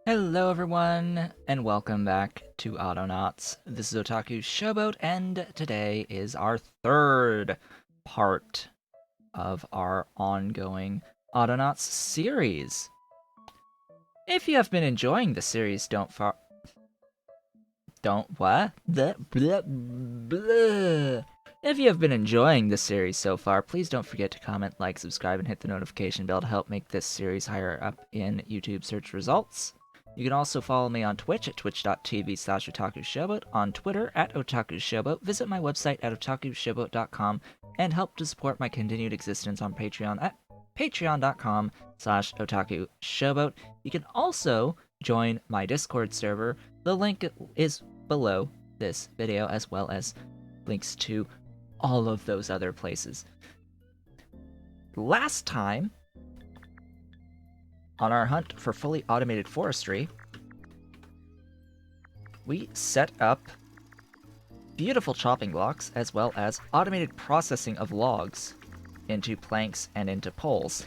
Hello everyone, and welcome back to Autonauts. This is Otaku Showboat, and today is our third part of our ongoing Autonauts series. If you have been enjoying the series, don't what? Blah, blah, blah. If you have been enjoying the series so far, please don't forget to comment, like, subscribe, and hit the notification bell to help make this series higher up in YouTube search results. You can also follow me on Twitch at twitch.tv/otakushowboat, on Twitter at otakushowboat, visit my website at otakushowboat.com, and help to support my continued existence on Patreon at patreon.com/otakushowboat. You can also join my Discord server. The link is below this video, as well as links to all of those other places. Last time, on our hunt for fully automated forestry, we set up beautiful chopping blocks as well as automated processing of logs into planks and into poles.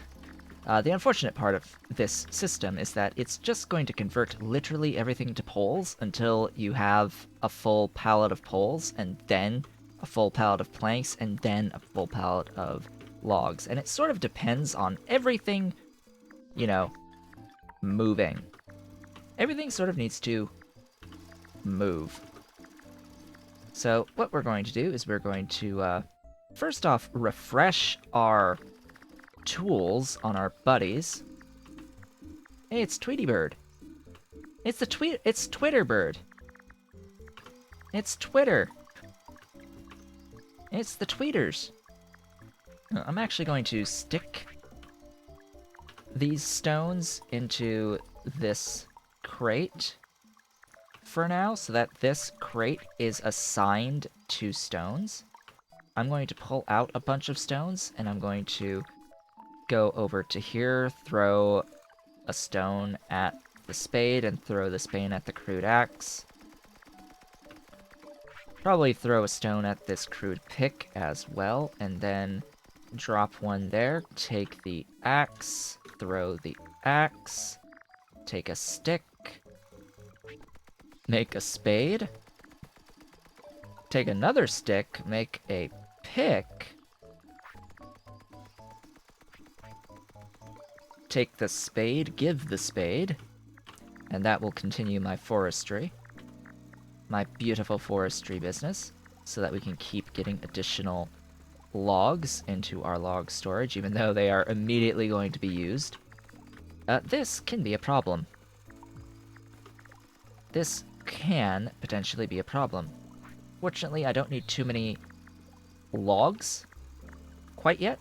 The unfortunate part of this system is that it's just going to convert literally everything to poles until you have a full pallet of poles, and then a full pallet of planks, and then a full pallet of logs. And it sort of depends on everything, moving. Everything sort of needs to move. So what we're going to do is we're going to, first off, refresh our tools on our buddies. Hey, it's Tweety Bird. It's Twitter Bird. It's Twitter. It's the tweeters. I'm actually going to stick these stones into this crate for now, so that this crate is assigned to stones. I'm going to pull out a bunch of stones, and I'm going to go over to here, throw a stone at the spade, and throw the spade at the crude axe. Probably throw a stone at this crude pick as well, and then drop one there, take the axe, throw the axe, take a stick, make a spade, take another stick, make a pick, take the spade, give the spade, and that will continue my forestry, my beautiful forestry business, so that we can keep getting additional logs into our log storage, even though they are immediately going to be used. This can be a problem. This can potentially be a problem. Fortunately, I don't need too many logs quite yet.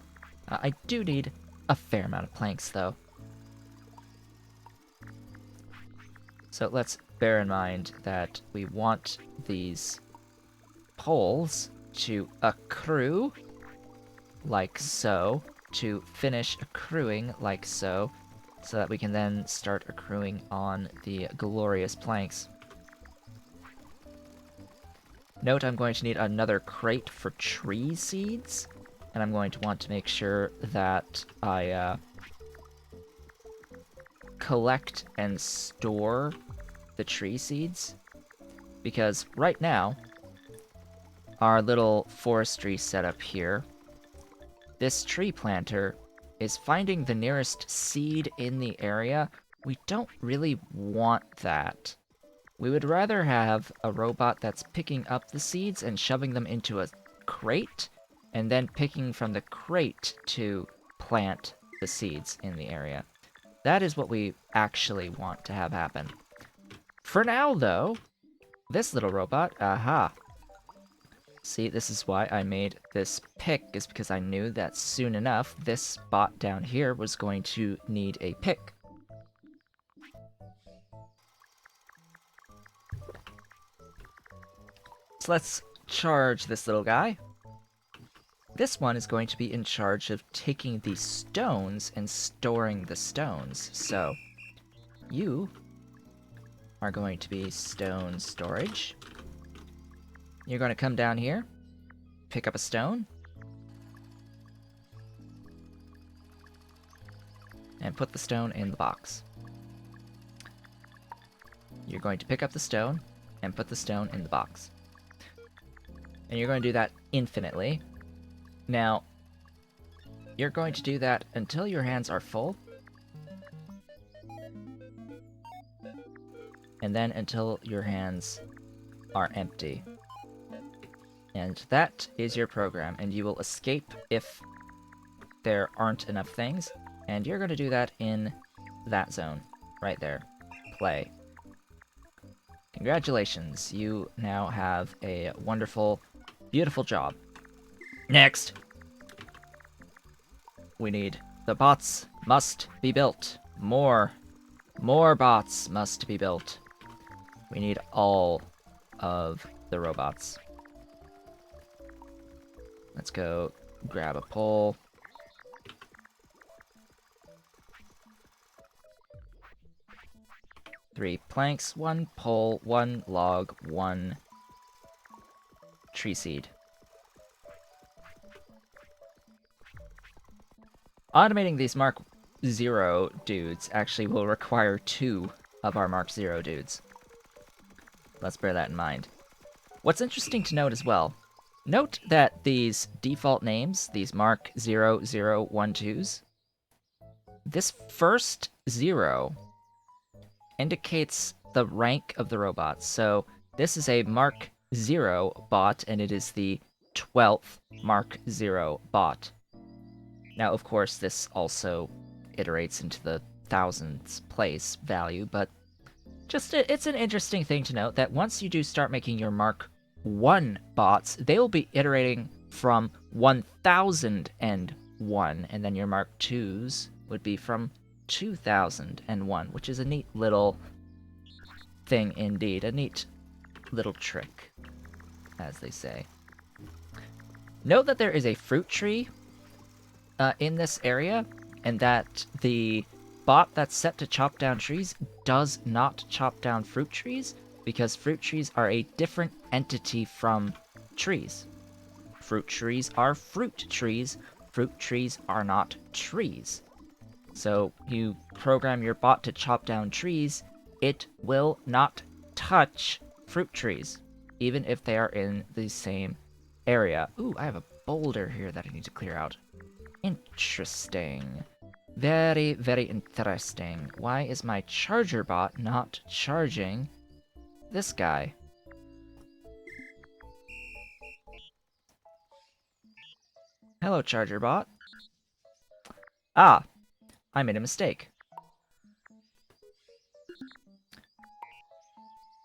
I do need a fair amount of planks, though. So let's bear in mind that we want these poles to accrue like so, to finish accruing like so that we can then start accruing on the glorious planks. Note I'm going to need another crate for tree seeds, and I'm going to want to make sure that I collect and store the tree seeds, because right now, our little forestry setup here, this tree planter is finding the nearest seed in the area. We don't really want that. We would rather have a robot that's picking up the seeds and shoving them into a crate, and then picking from the crate to plant the seeds in the area. That is what we actually want to have happen. For now, though, this little robot, aha. See, this is why I made this pick, is because I knew that soon enough, this spot down here was going to need a pick. So let's charge this little guy. This one is going to be in charge of taking the stones and storing the stones. So, you are going to be stone storage. You're going to come down here, pick up a stone, and put the stone in the box. you're going to pick up the stone and put the stone in the box. And you're going to do that infinitely. Now, you're going to do that until your hands are full. And then until your hands are empty. And that is your program, and you will escape if there aren't enough things. And you're going to do that in that zone, right there. Play. Congratulations, you now have a wonderful, beautiful job. Next! We need... the bots must be built. More bots must be built. We need all of the robots. Let's go grab a pole. Three planks, one pole, one log, one tree seed. Automating these Mark 0 dudes actually will require 2 of our Mark 0 dudes. Let's bear that in mind. What's interesting to note as well, note that these default names, these Mark 0012s, this first 0 indicates the rank of the robots. So this is a Mark 0 bot, and it is the 12th Mark 0 bot. Now, of course, this also iterates into the thousands place value, but just it's an interesting thing to note that once you do start making your Mark 1 bots, they will be iterating from 1001, and then your Mark 2s would be from 2001, which is a neat little thing indeed. A neat little trick, as they say. Note that there is a fruit tree in this area, and that the bot that's set to chop down trees does not chop down fruit trees, because fruit trees are a different entity from trees. Fruit trees are fruit trees. Fruit trees are not trees. So you program your bot to chop down trees, it will not touch fruit trees, even if they are in the same area. Ooh, I have a boulder here that I need to clear out. Interesting. Very, very interesting. Why is my charger bot not charging this guy? Hello, charger bot. Ah, I made a mistake.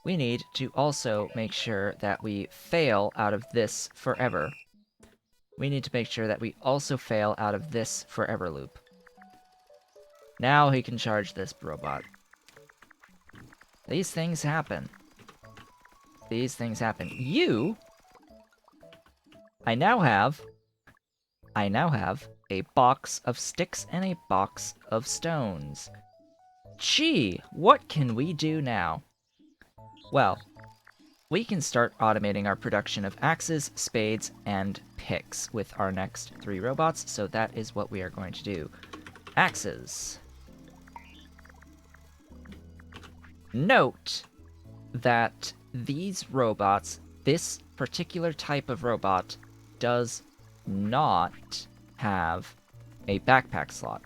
We need to also make sure that we fail out of this forever. We need to make sure that we also fail out of this forever loop. Now he can charge this robot. These things happen. These things happen. I now have a box of sticks and a box of stones. Gee, what can we do now? Well, we can start automating our production of axes, spades, and picks with our next 3 robots, so that is what we are going to do. Axes. Note that these robots, this particular type of robot, does not have a backpack slot.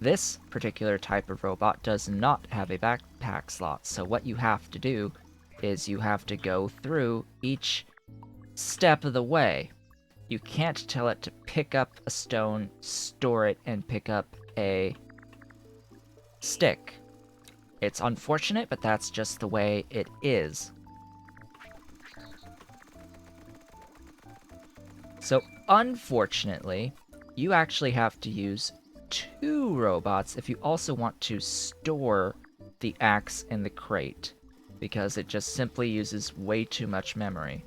This particular type of robot does not have a backpack slot, so what you have to do is you have to go through each step of the way. You can't tell it to pick up a stone, store it, and pick up a stick. It's unfortunate, but that's just the way it is. So, unfortunately, you actually have to use 2 robots if you also want to store the axe in the crate, because it just simply uses way too much memory.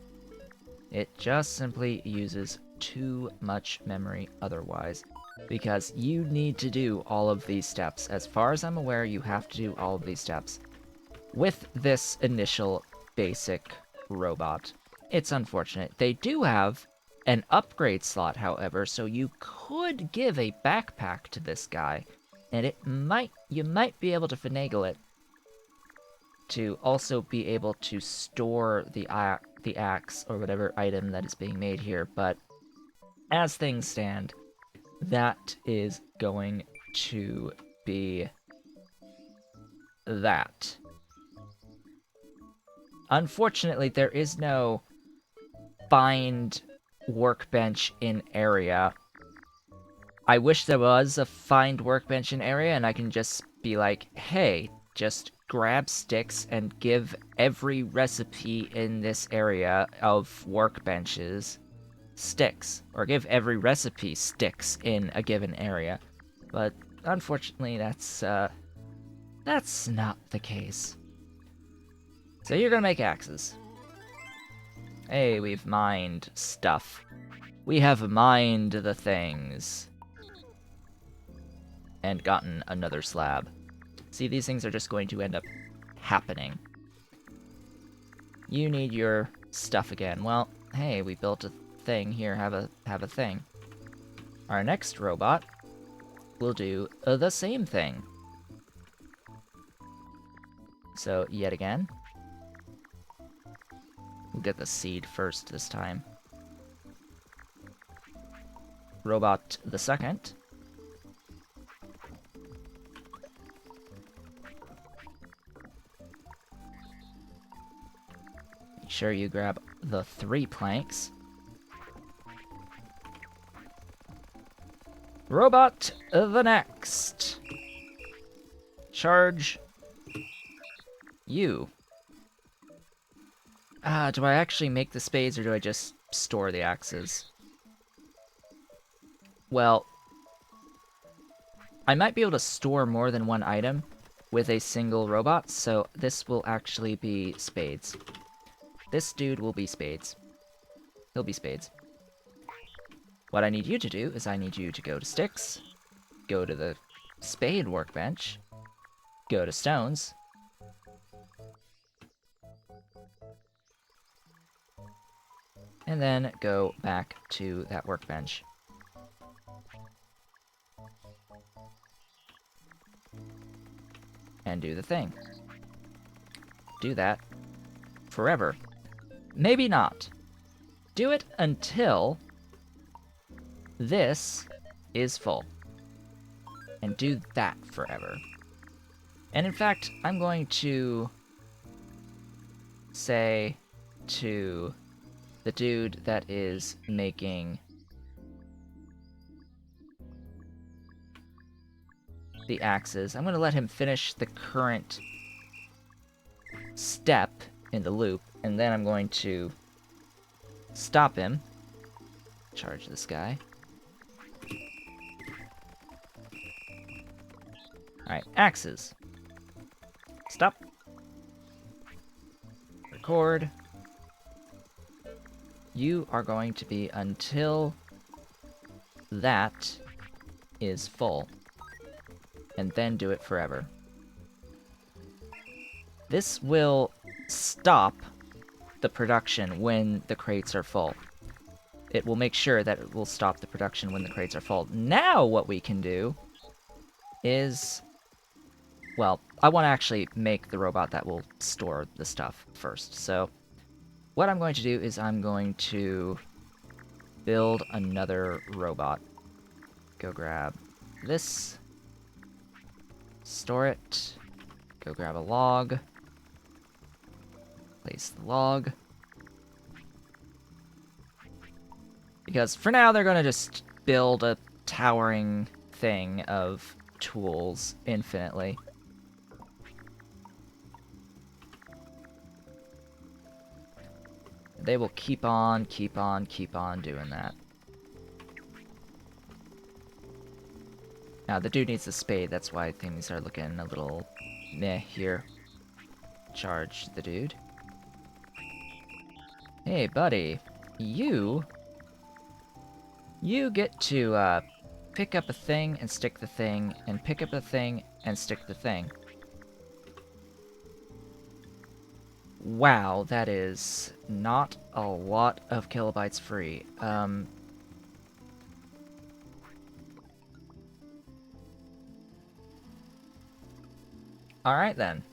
It just simply uses too much memory otherwise, because you need to do all of these steps. As far as I'm aware, you have to do all of these steps with this initial basic robot. It's unfortunate. They do have an upgrade slot, however, so you could give a backpack to this guy, and you might be able to finagle it. to also be able to store the axe or whatever item that is being made here, but as things stand, that is going to be that. Unfortunately, there is no find workbench in area. I wish there was a find workbench in area and I can just be like, hey, just grab sticks and give every recipe in this area of workbenches sticks, or give every recipe sticks in a given area. But unfortunately, that's not the case. So you're gonna make axes. Hey, we've mined stuff. We have mined the things. And gotten another slab. See, these things are just going to end up happening. You need your stuff again. Well, hey, we built a thing here. Have a thing. Our next robot will do the same thing. So, yet again, we'll get the seed first this time. Robot the second. Make sure you grab the 3 planks. Robot the next. Charge you. Do I actually make the spades or do I just store the axes? Well, I might be able to store more than one item with a single robot, so this will actually be spades. This dude will be spades. He'll be spades. What I need you to do is I need you to go to sticks, go to the spade workbench, go to stones, and then go back to that workbench. And do the thing. Do that forever. Maybe not. Do it until this is full. And do that forever. And in fact, I'm going to say to the dude that is making the axes, I'm going to let him finish the current step in the loop, and then I'm going to stop him, charge this guy. Alright, axes. Stop. Record. You are going to be until that is full. And then do it forever. This will stop the production when the crates are full. It will make sure that it will stop the production when the crates are full. Now what we can do is... Well, I want to actually make the robot that will store the stuff first. So what I'm going to do is I'm going to build another robot. Go grab this. Store it. Go grab a log. Place the log. Because for now, they're going to just build a towering thing of tools infinitely. They will keep on doing that. Now, the dude needs a spade, that's why things are looking a little meh here. Charge the dude. Hey, buddy. You get to, pick up a thing and stick the thing, and pick up a thing and stick the thing. Wow, that is not a lot of kilobytes free. Alright then.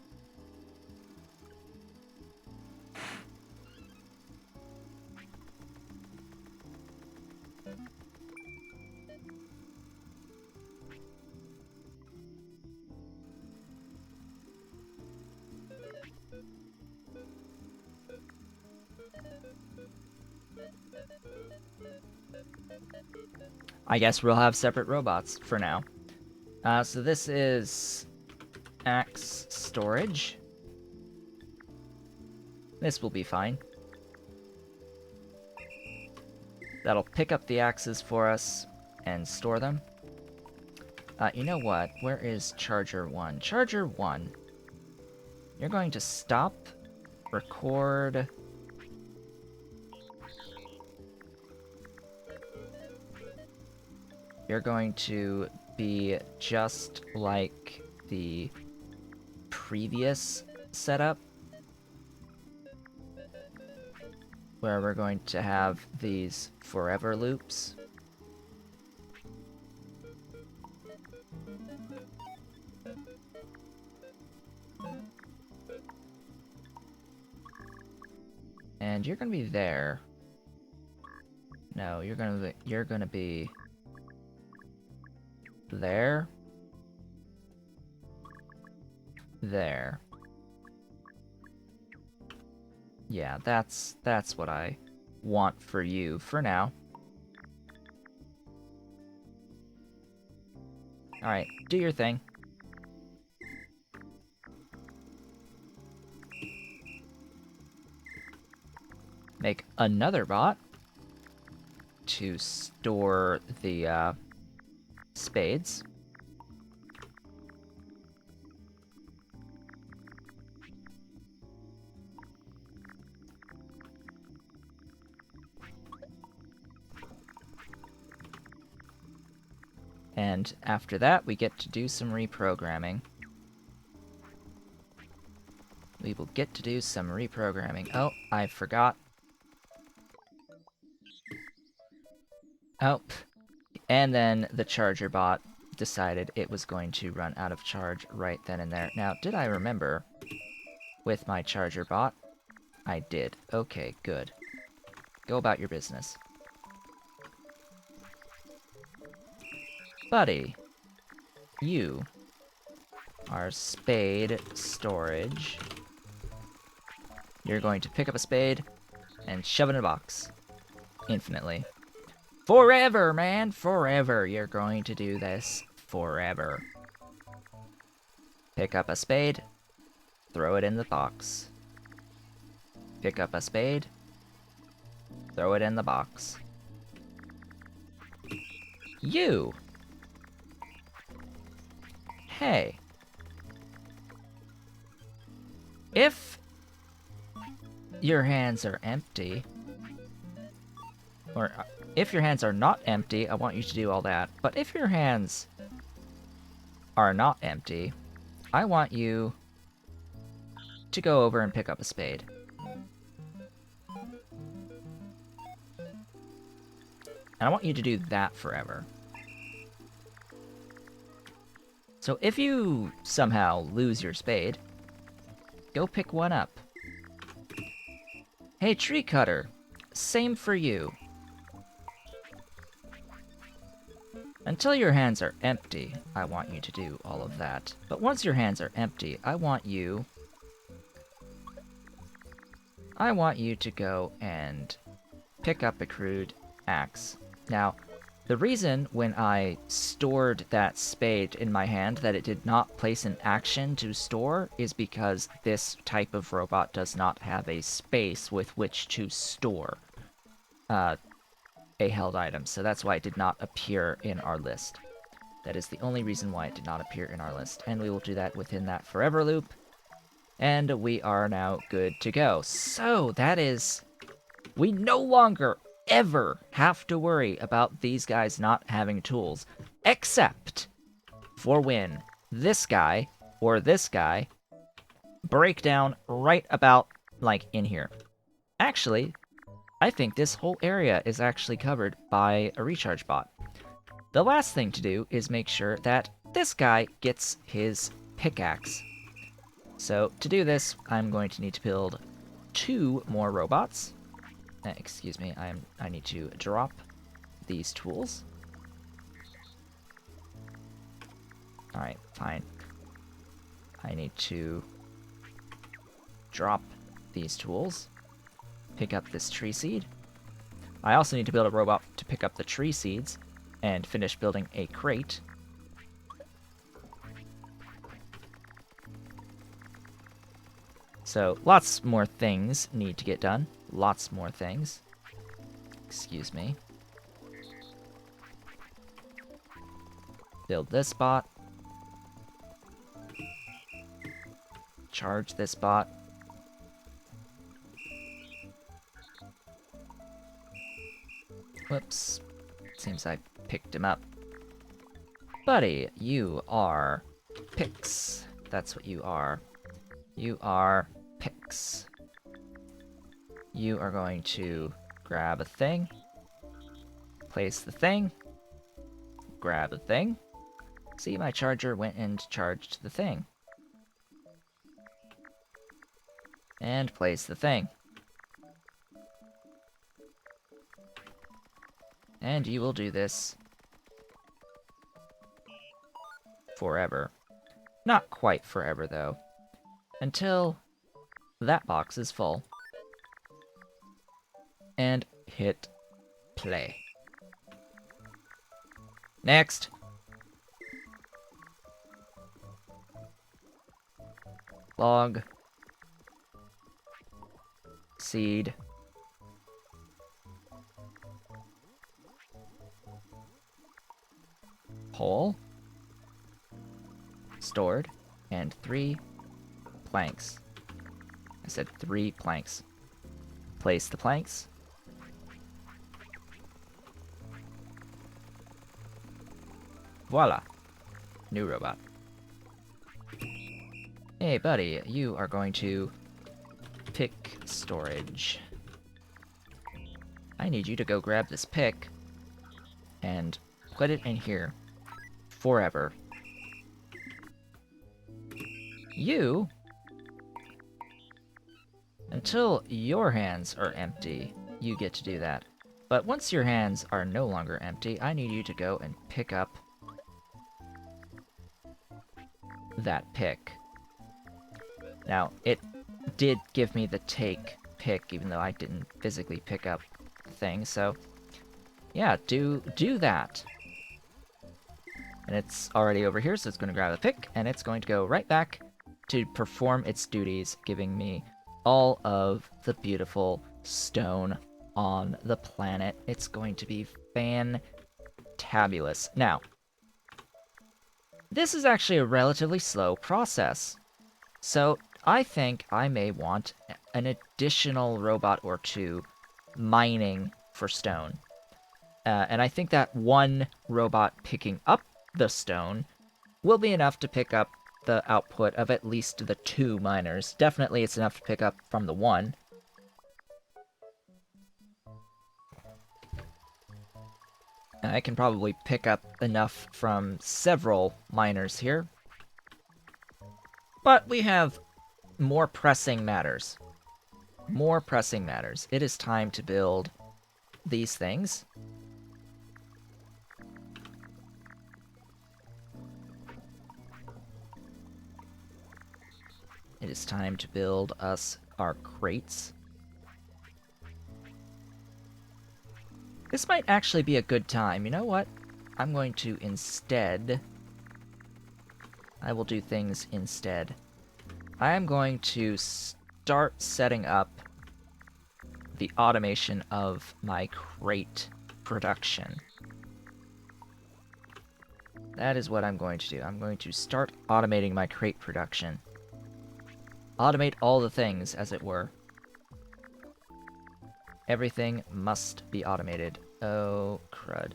I guess we'll have separate robots for now. So this is axe storage. This will be fine. That'll pick up the axes for us and store them. You know what? Where is Charger 1? Charger 1. You're going to stop, record... You're going to be just like the previous setup, where we're going to have these forever loops. And you're gonna be there. No, you're gonna be there. There. Yeah, that's what I want for you for now. Alright, do your thing. Make another bot to store the spades. And after that, we get to do some reprogramming. We will get to do some reprogramming. Oh, I forgot. Oh, and then the charger bot decided it was going to run out of charge right then and there. Now, did I remember with my charger bot? I did. Okay, good. Go about your business. Buddy, you are spade storage. You're going to pick up a spade and shove it in a box. Infinitely. Forever, man! Forever! You're going to do this forever. Pick up a spade, throw it in the box. Pick up a spade, throw it in the box. You! Hey. If your hands are empty, or if your hands are not empty, I want you to do all that. But if your hands are not empty, I want you to go over and pick up a spade. And I want you to do that forever. So if you somehow lose your spade, go pick one up. Hey, tree cutter, same for you. Until your hands are empty, I want you to do all of that. But once your hands are empty, I want you to go and pick up a crude axe. Now, the reason when I stored that spade in my hand that it did not place an action to store is because this type of robot does not have a space with which to store a held item. So that's why it did not appear in our list. That is the only reason why it did not appear in our list. And we will do that within that forever loop. And we are now good to go. So that is... We no longer ever have to worry about these guys not having tools, except for when this guy or this guy break down right about, like, in here. Actually, I think this whole area is actually covered by a recharge bot. The last thing to do is make sure that this guy gets his pickaxe. So to do this, I'm going to need to build 2 more robots. Excuse me, I need to drop these tools. Alright, fine. I need to drop these tools. pick up this tree seed. I also need to build a robot to pick up the tree seeds and finish building a crate. So, lots more things need to get done. Lots more things. Excuse me. Build this bot. Charge this bot. Whoops. Seems I picked him up. Buddy, you are Pix. That's what you are. You are Pix. You are going to grab a thing. Place the thing. Grab a thing. See, my charger went and charged the thing. And place the thing. And you will do this forever. Not quite forever, though. Until that box is full. And hit play. Next! Log. Seed. Hole. Stored. And 3 planks. I said 3 planks. Place the planks. Voila. New robot. Hey, buddy, you are going to pick storage. I need you to go grab this pick and put it in here forever. You, until your hands are empty, you get to do that. But once your hands are no longer empty, I need you to go and pick up that pick. Now, it did give me the take pick, even though I didn't physically pick up the thing, so yeah, do that. And it's already over here, so it's going to grab a pick, and it's going to go right back to perform its duties, giving me all of the beautiful stone on the planet. It's going to be fantabulous. Now, this is actually a relatively slow process, so I think I may want an additional robot or 2 mining for stone. And I think that 1 robot picking up the stone will be enough to pick up the output of at least the 2 miners. Definitely it's enough to pick up from the 1. I can probably pick up enough from several miners here. But we have more pressing matters. More pressing matters. It is time to build these things. It is time to build us our crates. This might actually be a good time. You know what? I'm going to instead... I will do things instead. I am going to start setting up the automation of my crate production. That is what I'm going to do. I'm going to start automating my crate production. Automate all the things, as it were. Everything must be automated. Oh, crud.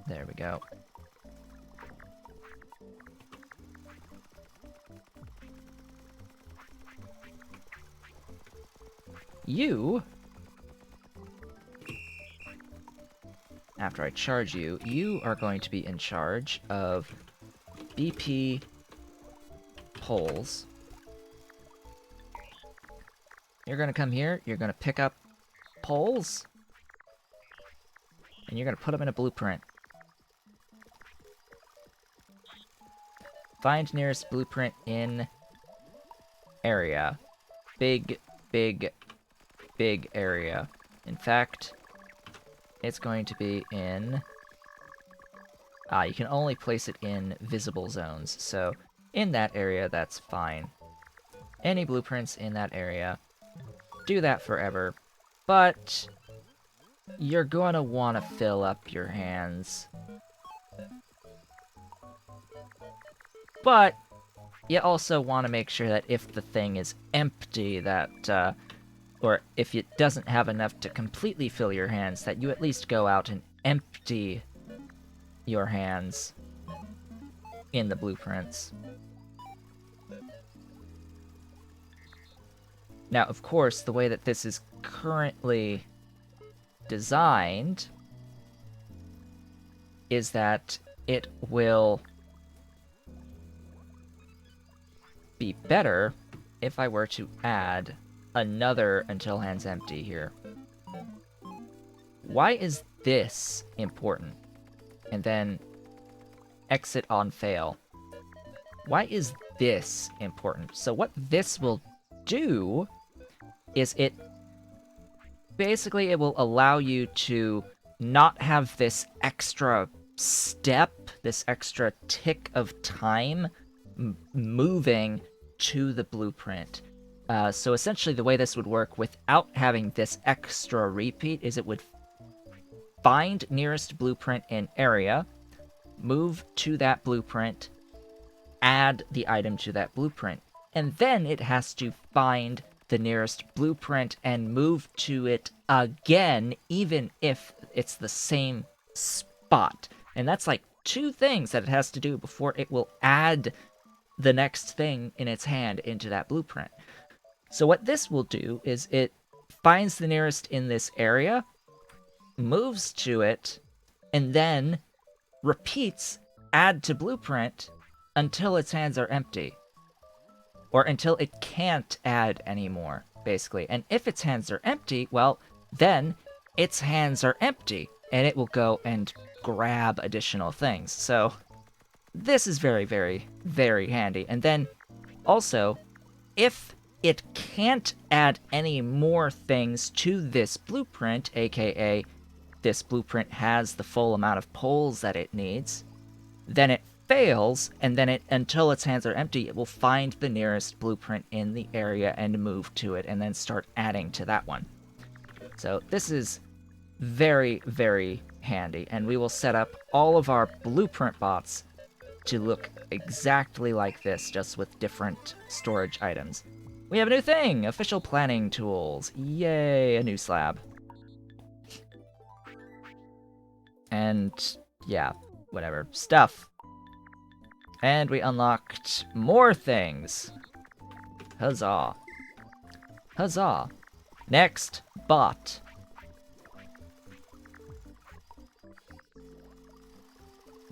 There we go. You, after I charge you, you are going to be in charge of BP poles. You're gonna come here, you're gonna pick up poles, and you're gonna put them in a blueprint. Find nearest blueprint in area. Big, big, big area. In fact, it's going to be in... you can only place it in visible zones, so in that area, that's fine. Any blueprints in that area, do that forever, but you're going to want to fill up your hands. But you also want to make sure that if the thing is empty, that, or if it doesn't have enough to completely fill your hands, that you at least go out and empty your hands in the blueprints. Now, of course, the way that this is currently designed is that it will be better if I were to add another until hands empty here. Why is this important? And then exit on fail. Why is this important? So what this will do is it will allow you to not have this extra step, this extra tick of time moving to the blueprint. So essentially the way this would work without having this extra repeat is it would find nearest blueprint in area, move to that blueprint, add the item to that blueprint, and then it has to find the nearest blueprint and move to it again, even if it's the same spot. And that's like 2 things that it has to do before it will add the next thing in its hand into that blueprint. So what this will do is it finds the nearest in this area, moves to it, and then repeats add to blueprint until its hands are empty. Or until it can't add anymore, basically. And if its hands are empty, well, then its hands are empty, and it will go and grab additional things. So this is very, very, very handy. And then also, if it can't add any more things to this blueprint, aka this blueprint has the full amount of poles that it needs, then it fails, and then until its hands are empty, it will find the nearest blueprint in the area and move to it, and then start adding to that one. So this is very, very handy, and we will set up all of our blueprint bots to look exactly like this, just with different storage items. We have a new thing! Official planning tools. Yay, a new slab. And, yeah, whatever. Stuff. And we unlocked more things. Huzzah. Huzzah. Next, bot.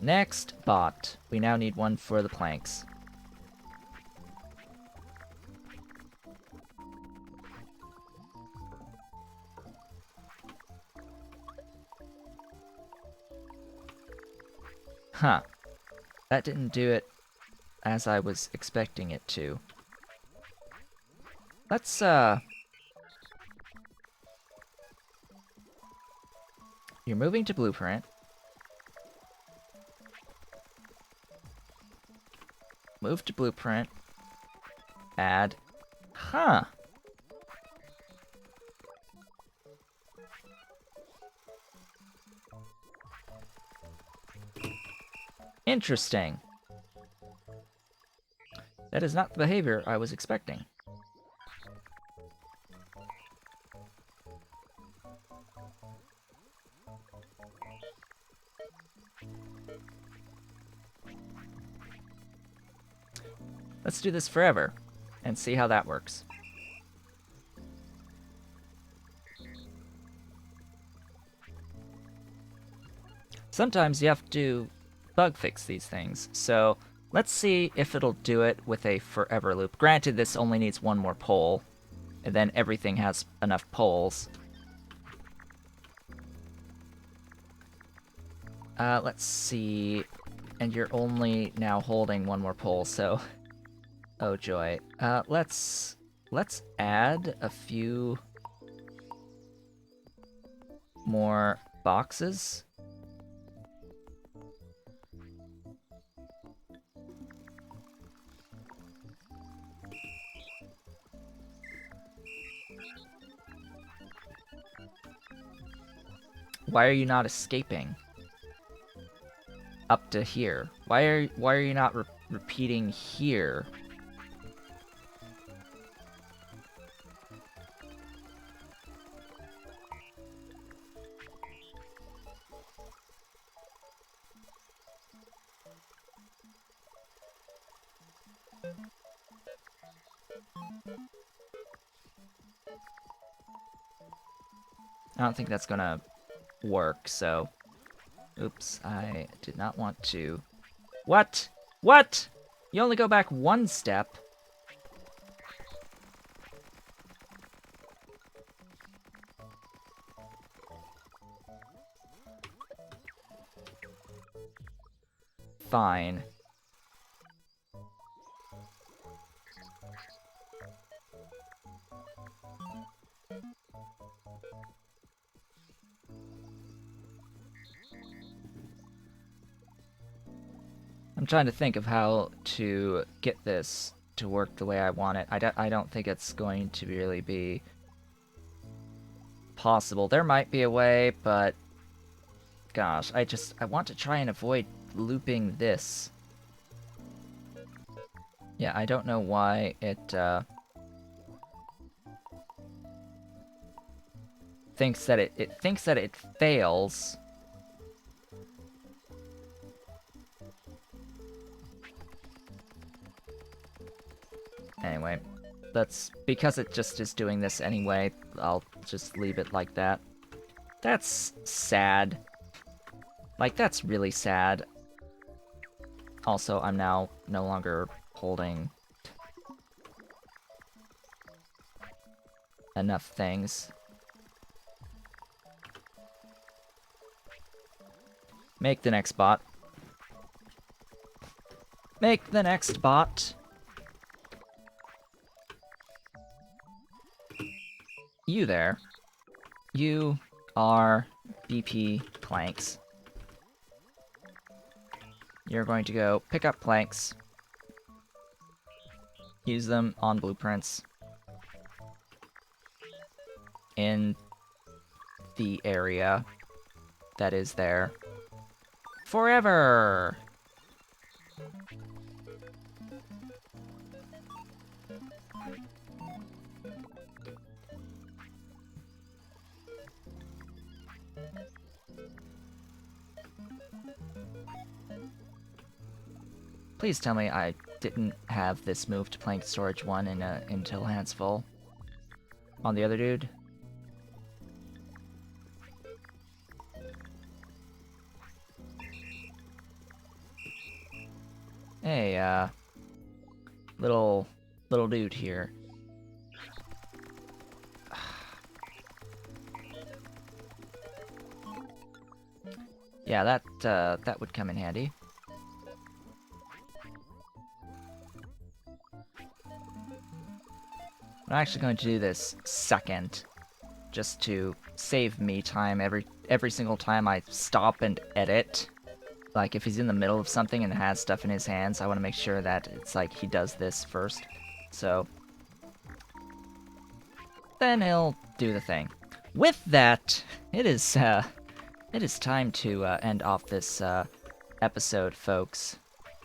Next, bot. We now need one for the planks. Huh. That didn't do it as I was expecting it to. Let's, You're moving to blueprint. Move to blueprint. Add. Huh. Interesting. That is not the behavior I was expecting. Let's do this forever and see how that works. Sometimes you have to bug fix these things, so let's see if it'll do it with a forever loop. Granted, this only needs one more pole, and then everything has enough poles. Let's see, and you're only now holding one more pole, so Oh joy. Let's add a few more boxes. Why are you not escaping? Up to here. Why are you not repeating here? I don't think that's gonna work, so... Oops, I did not want to... What? What? You only go back one step. Fine. I'm trying to think of how to get this to work the way I want it. I don't think it's going to really be possible. There might be a way, but gosh, I want to try and avoid looping this. Yeah, I don't know why it thinks that it thinks that it fails. Anyway, that's because it just is doing this anyway. I'll just leave it like that. That's sad. Like, that's really sad. Also, I'm now no longer holding enough things. Make the next bot. Make the next bot. You there. You are BP planks. You're going to go pick up planks. Use them on blueprints. In the area that is there. Forever! Please tell me I didn't have this move to plank storage 1 until hands full. On the other dude. Hey, little dude here. Yeah, that would come in handy. I'm actually going to do this second, just to save me time every single time I stop and edit. Like, if he's in the middle of something and has stuff in his hands, I want to make sure that it's like he does this first. So, then he'll do the thing. With that, it is time to end off this episode, folks.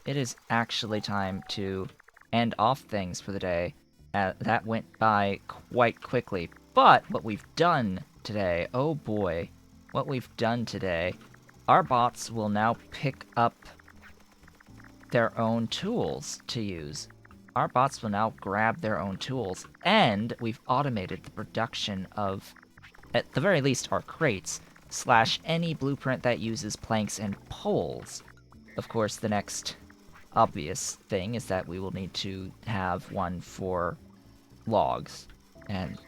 It is actually time to end off things for the day. That went by quite quickly. But what we've done today, oh boy, what we've done today, our bots will now pick up their own tools to use. Our bots will now grab their own tools, and we've automated the production of, at the very least, our crates, / any blueprint that uses planks and poles. Of course, the next obvious thing is that we will need to have one for logs and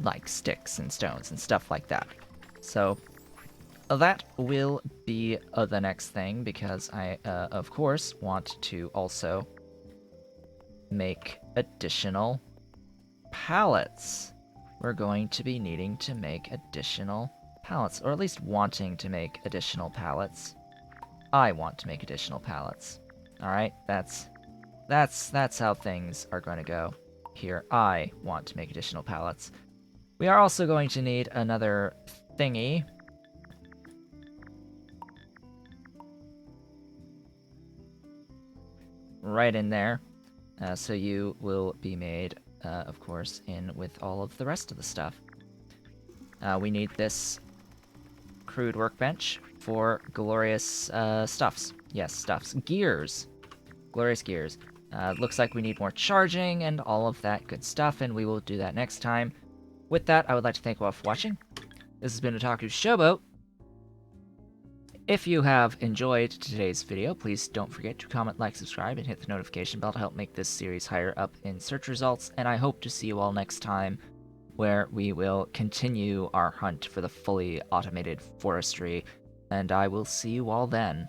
like sticks and stones and stuff like that. So that will be the next thing, because I of course want to also make additional pallets. We're going to be needing to make additional pallets, or at least wanting to make additional pallets. I want to make additional pallets. Alright, that's how things are going to go here. I want to make additional pallets. We are also going to need another thingy. Right in there. So you will be made, of course, in with all of the rest of the stuff. We need this crude workbench for glorious stuffs. Yes, stuffs. Gears. Glorious gears. Looks like we need more charging and all of that good stuff, and we will do that next time. With that, I would like to thank you all for watching. This has been Otaku's Showboat. If you have enjoyed today's video, please don't forget to comment, like, subscribe, and hit the notification bell to help make this series higher up in search results, and I hope to see you all next time, where we will continue our hunt for the fully automated forestry, and I will see you all then.